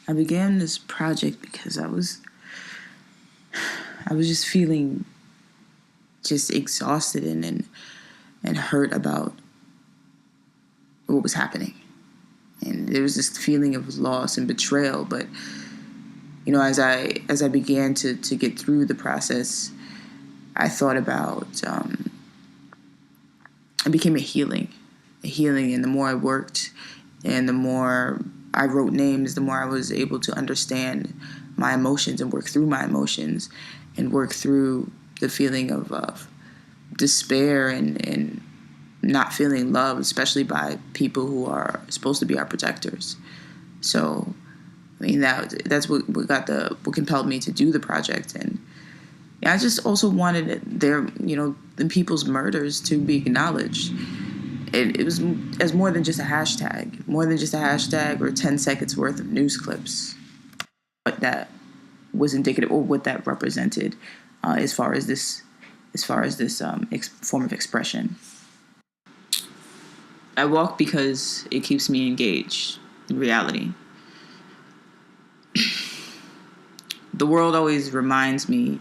I began this project because I was just feeling just exhausted and hurt about what was happening. And there was this feeling of loss and betrayal. But, you know, as I began to get through the process, I thought about, it became a healing. And the more I worked and the more I wrote names, the more I was able to understand my emotions and work through my emotions and work through the feeling of despair and not feeling loved, especially by people who are supposed to be our protectors. So, I mean, that's what compelled me to do the project. And I just also wanted the people's murders to be acknowledged. It was as more than just a hashtag or 10 seconds worth of news clips. What that was indicative, or what that represented, as far as this form of expression. I walk because it keeps me engaged in reality. The world always reminds me,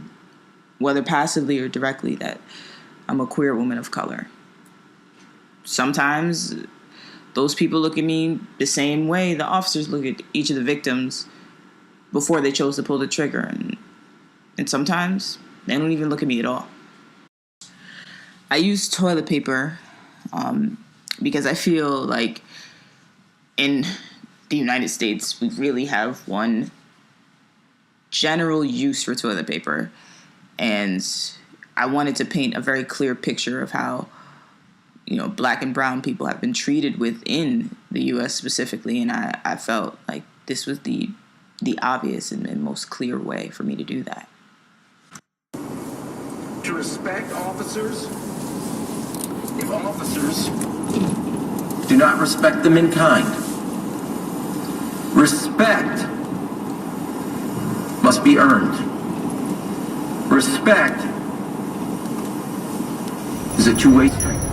whether passively or directly, that I'm a queer woman of color. Sometimes those people look at me the same way the officers look at each of the victims before they chose to pull the trigger. And sometimes they don't even look at me at all. I use toilet paper because I feel like in the United States, we really have one general use for toilet paper. And I wanted to paint a very clear picture of how, Black and brown people have been treated within the U.S. specifically. And I felt like this was the obvious and most clear way for me to do that. To respect officers, if officers do not respect them in kind, respect must be earned. Respect is a two-way street.